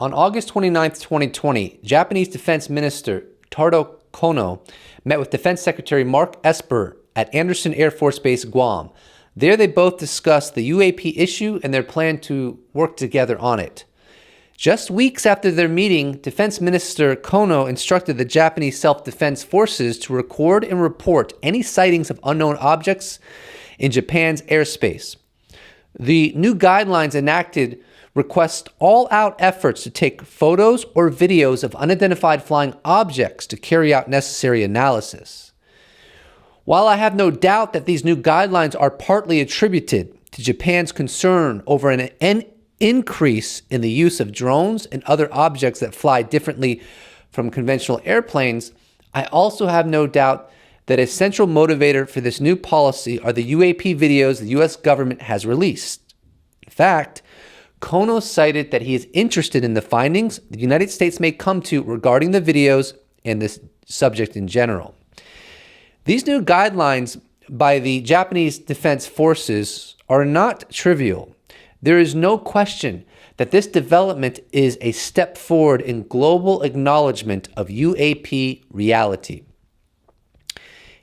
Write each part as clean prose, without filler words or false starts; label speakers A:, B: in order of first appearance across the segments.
A: On August 29, 2020, Japanese Defense Minister Taro Kono met with Defense Secretary Mark Esper at Andersen Air Force Base, Guam. There they both discussed the UAP issue and their plan to work together on it. Just weeks after their meeting, Defense Minister Kono instructed the Japanese Self-Defense Forces to record and report any sightings of unknown objects in Japan's airspace. The new guidelines enacted request all-out efforts to take photos or videos of unidentified flying objects to carry out necessary analysis. While I have no doubt that these new guidelines are partly attributed to Japan's concern over an increase in the use of drones and other objects that fly differently from conventional airplanes, I also have no doubt that a central motivator for this new policy are the UAP videos the U.S. government has released. In fact, Kono cited that he is interested in the findings the United States may come to regarding the videos and this subject in general. These new guidelines by the Japanese Defense Forces are not trivial. There is no question that this development is a step forward in global acknowledgement of UAP reality.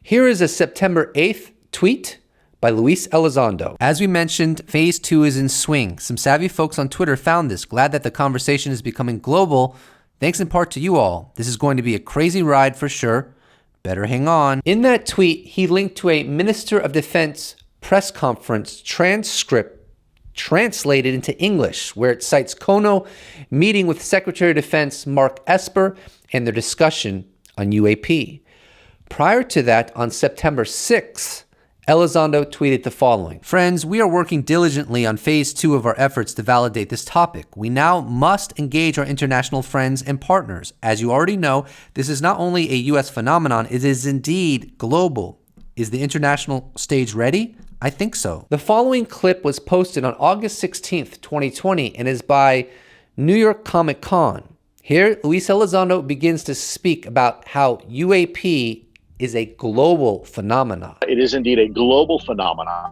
A: Here is a September 8th tweet by Luis Elizondo. As we mentioned, Phase 2 is in swing. Some savvy folks on Twitter found this. Glad that the conversation is becoming global. Thanks in part to you all. This is going to be a crazy ride for sure. Better hang on. In that tweet, he linked to a Minister of Defense press conference transcript translated into English, where it cites Kono meeting with Secretary of Defense Mark Esper and their discussion on UAP. Prior to that, on September 6th, Elizondo tweeted the following: Friends, we are working diligently on Phase 2 of our efforts to validate this topic. We now must engage our international friends and partners. As you already know, this is not only a U.S. phenomenon, it is indeed global. Is the international stage ready? I think so. The following clip was posted on August 16th, 2020, and is by New York Comic Con. Here, Luis Elizondo begins to speak about how UAP is a global phenomenon.
B: It is indeed a global phenomenon.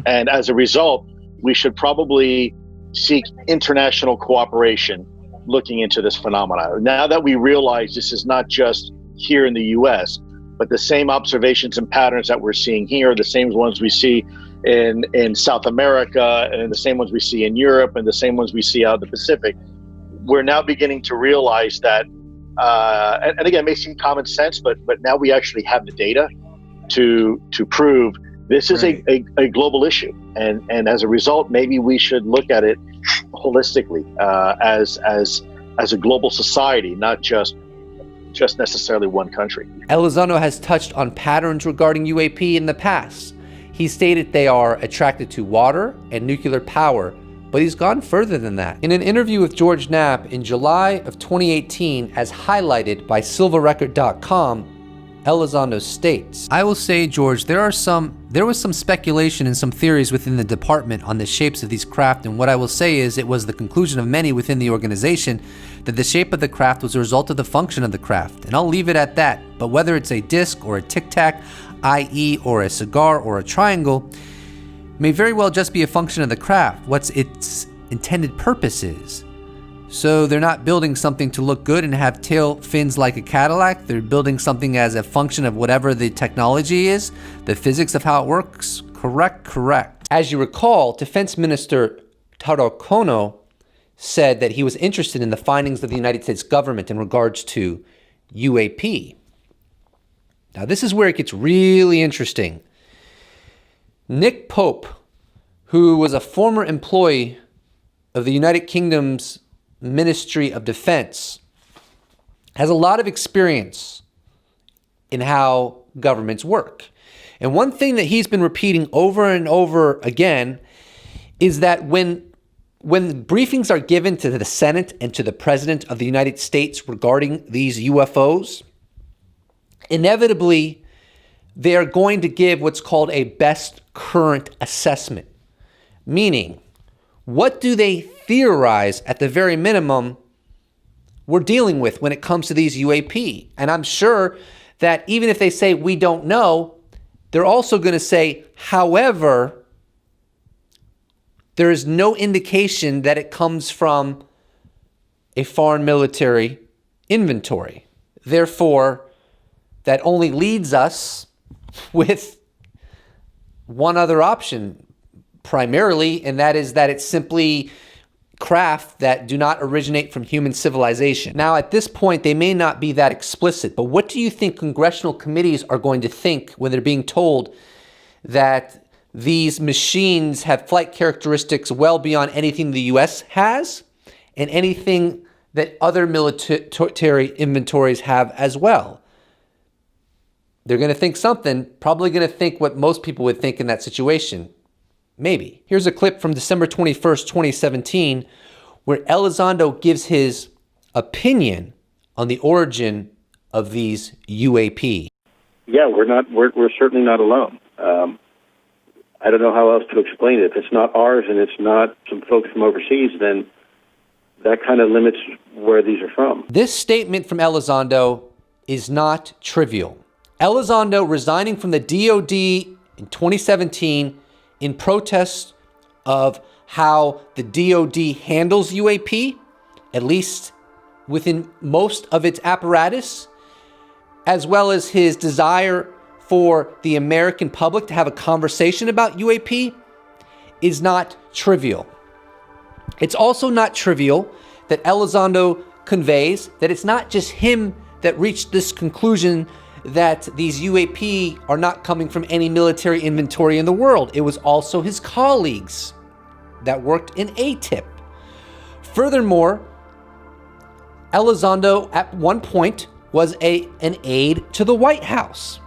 B: And as a result, we should probably seek international cooperation looking into this phenomenon. Now that we realize this is not just here in the US, but the same observations and patterns that we're seeing here, the same ones we see in South America, and the same ones we see in Europe, and the same ones we see out in the Pacific, we're now beginning to realize that and again, it may seem common sense, but now we actually have the data to prove this is a global issue, and as a result, maybe we should look at it holistically as a global society, not just necessarily one country.
A: Elizondo has touched on patterns regarding UAP in the past. He stated they are attracted to water and nuclear power, but he's gone further than that. In an interview with George Knapp in July of 2018, as highlighted by silverrecord.com, Elizondo states, I will say, George, there was some speculation and some theories within the department on the shapes of these craft, and what I will say is it was the conclusion of many within the organization that the shape of the craft was a result of the function of the craft, and I'll leave it at that. But whether it's a disc or a tic-tac, i.e. or a cigar or a triangle, may very well just be a function of the craft, what its intended purpose is. So they're not building something to look good and have tail fins like a Cadillac. They're building something as a function of whatever the technology is, the physics of how it works. Correct. As you recall, Defense Minister Taro Kono said that he was interested in the findings of the United States government in regards to UAP. Now this is where it gets really interesting. Nick Pope, who was a former employee of the United Kingdom's Ministry of Defense, has a lot of experience in how governments work. And one thing that he's been repeating over and over again is that when briefings are given to the Senate and to the President of the United States regarding these UFOs, inevitably they are going to give what's called a best current assessment. Meaning, what do they theorize at the very minimum we're dealing with when it comes to these UAP? And I'm sure that even if they say we don't know, they're also going to say, however, there is no indication that it comes from a foreign military inventory. Therefore, that only leads us with one other option primarily, and that is that it's simply craft that do not originate from human civilization. Now, at this point, they may not be that explicit, but what do you think congressional committees are going to think when they're being told that these machines have flight characteristics well beyond anything the U.S. has and anything that other military inventories have as well? They're going to think something, probably going to think what most people would think in that situation. Maybe. Here's a clip from December 21st, 2017, where Elizondo gives his opinion on the origin of these UAP.
C: Yeah, we're certainly not alone. I don't know how else to explain it. If it's not ours and it's not some folks from overseas, then that kind of limits where these are from.
A: This statement from Elizondo is not trivial. Elizondo resigning from the DOD in 2017 in protest of how the DOD handles UAP, at least within most of its apparatus, as well as his desire for the American public to have a conversation about UAP, is not trivial. It's also not trivial that Elizondo conveys that it's not just him that reached this conclusion that these UAP are not coming from any military inventory in the world. It was also his colleagues that worked in ATIP. Furthermore, Elizondo at one point was an aide to the White House.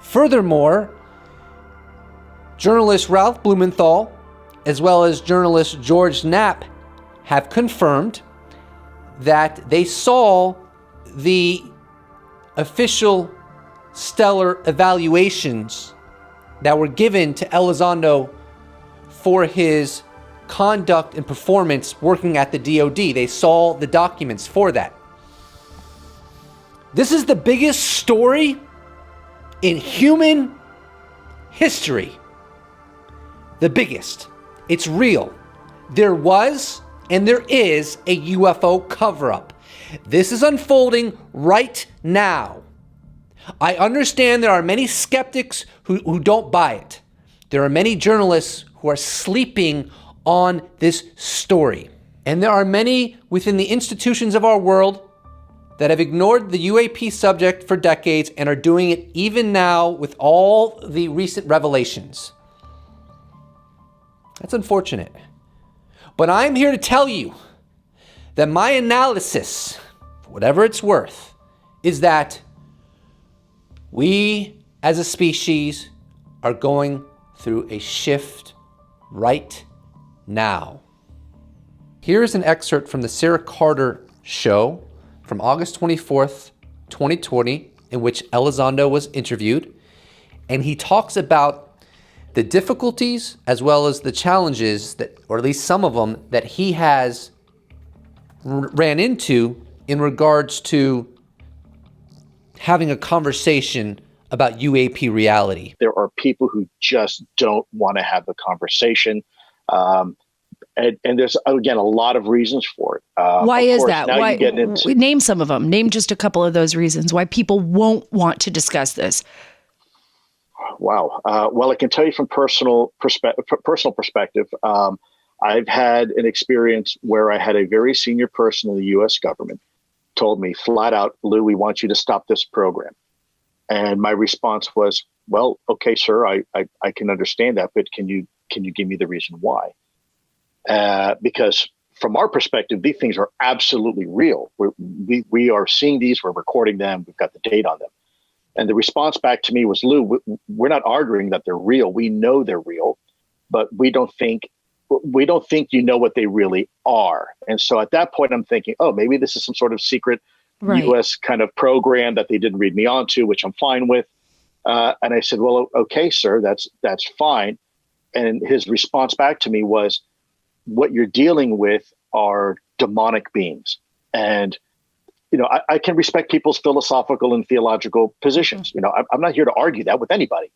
A: Furthermore, journalist Ralph Blumenthal, as well as journalist George Knapp, have confirmed that they saw the official stellar evaluations that were given to Elizondo for his conduct and performance working at the DOD. They saw the documents for that. This is the biggest story in human history. The biggest. It's real. There was and there is a UFO cover-up. This is unfolding right now. I understand there are many skeptics who don't buy it. There are many journalists who are sleeping on this story. And there are many within the institutions of our world that have ignored the UAP subject for decades and are doing it even now with all the recent revelations. That's unfortunate. But I'm here to tell you that my analysis, for whatever it's worth, is that we as a species are going through a shift right now. Here's an excerpt from the Sarah Carter show from August 24th, 2020, in which Elizondo was interviewed. And he talks about the difficulties as well as the challenges that, or at least some of them, that he has ran into in regards to having a conversation about UAP reality.
B: There are people who just don't want to have the conversation. And there's, again, a lot of reasons for it.
D: Why is that? Why, name some of them. Name just a couple of those reasons why people won't want to discuss this.
B: Wow. Well, I can tell you from personal perspective, I've had an experience where I had a very senior person in the U.S. government told me flat out, Lou, we want you to stop this program. And my response was, well, okay, sir, I can understand that, but can you give me the reason why? Because from our perspective, these things are absolutely real. We are seeing these, we're recording them, we've got the date on them. And the response back to me was, Lou, we're not arguing that they're real. We know they're real, but we don't think you know what they really are. And so at that point, I'm thinking, oh, maybe this is some sort of secret U.S. kind of program that they didn't read me onto, which I'm fine with. And I said, well, okay, sir, that's fine. And his response back to me was, what you're dealing with are demonic beings. And you know, I can respect people's philosophical and theological positions. You know, I'm not here to argue that with anybody.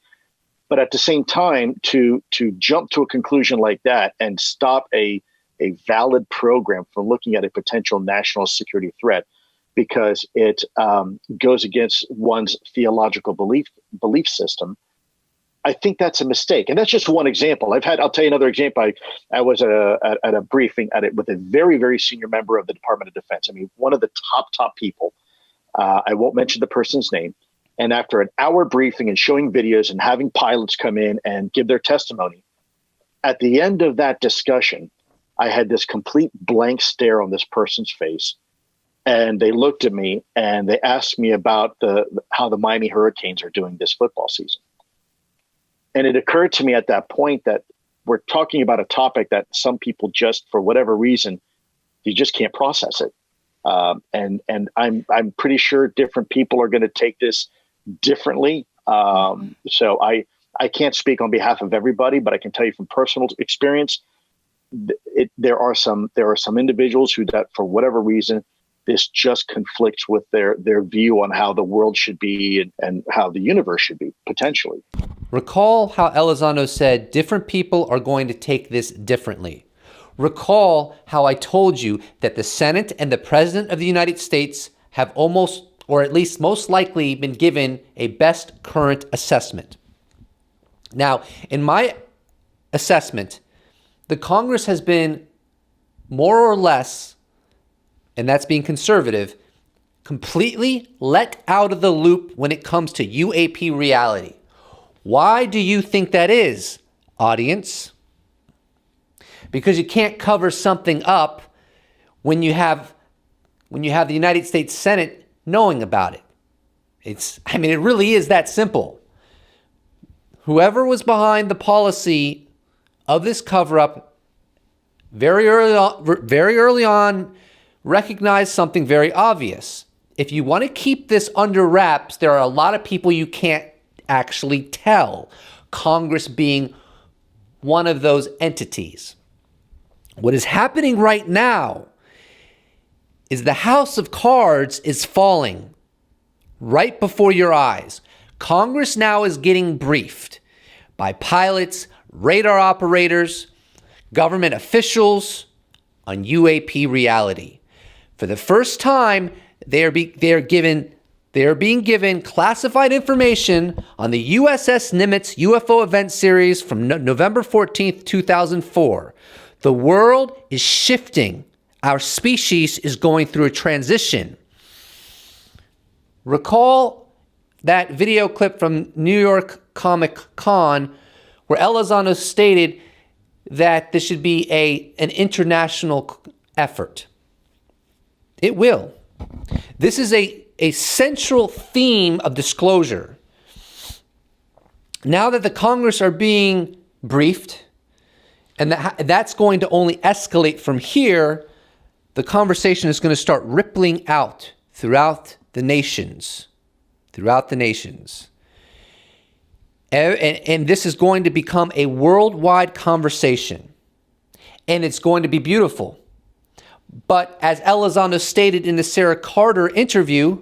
B: But at the same time, to jump to a conclusion like that and stop a a valid program for looking at a potential national security threat because it goes against one's theological belief system, I think that's a mistake. And that's just one example. I'll tell you another example. I was at a briefing with a very, very senior member of the Department of Defense. I mean, one of the top people. I won't mention the person's name. And after an hour briefing and showing videos and having pilots come in and give their testimony, at the end of that discussion, I had this complete blank stare on this person's face. And they looked at me and they asked me about how the Miami Hurricanes are doing this football season. And it occurred to me at that point that we're talking about a topic that some people just, for whatever reason, you just can't process it. And I'm pretty sure different people are going to take this differently. So I can't speak on behalf of everybody, but I can tell you from personal experience, there are some individuals who, that for whatever reason, this just conflicts with their view on how the world should be and how the universe should be, potentially.
A: Recall how Elizondo said different people are going to take this differently. Recall how I told you that the Senate and the President of the United States have almost, or at least most likely, been given a best current assessment. Now, in my assessment, the Congress has been more or less, and that's being conservative, completely let out of the loop when it comes to UAP reality. Why do you think that is, audience? Because you can't cover something up when you have the United States Senate knowing about it. It really is that simple. Whoever was behind the policy of this cover-up very early on recognized something very obvious. If you want to keep this under wraps, there are a lot of people you can't actually tell, Congress being one of those entities. What is happening right now is the house of cards is falling right before your eyes. Congress now is getting briefed by pilots, radar operators, government officials on UAP reality. For the first time, they are being given classified information on the USS Nimitz UFO event series from November 14th, 2004. The world is shifting. Our species is going through a transition. Recall that video clip from New York Comic Con where Elizondo stated that this should be an international effort. It will. This is a central theme of disclosure. Now that the Congress are being briefed, and that's going to only escalate from here, the conversation is going to start rippling out throughout the nations. And this is going to become a worldwide conversation. And it's going to be beautiful. But as Elizondo stated in the Sarah Carter interview,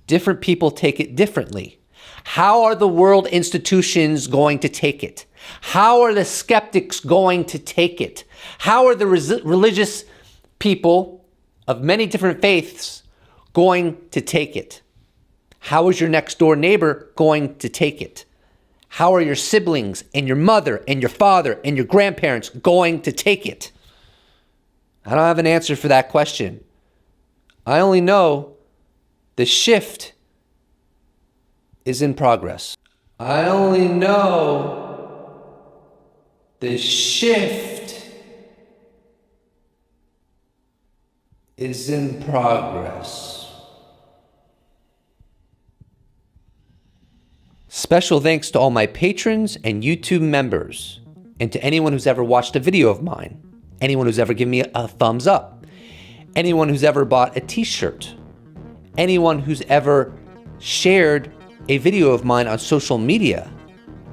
A: different people take it differently. How are the world institutions going to take it? How are the skeptics going to take it? How are the religious people of many different faiths going to take it? How is your next door neighbor going to take it? How are your siblings and your mother and your father and your grandparents going to take it? I don't have an answer for that question. I only know the shift is in progress. I only know the shift is in progress. Special thanks to all my patrons and YouTube members, and to anyone who's ever watched a video of mine, anyone who's ever given me a thumbs up, anyone who's ever bought a t-shirt, anyone who's ever shared a video of mine on social media.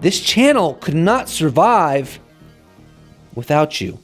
A: This channel could not survive without you.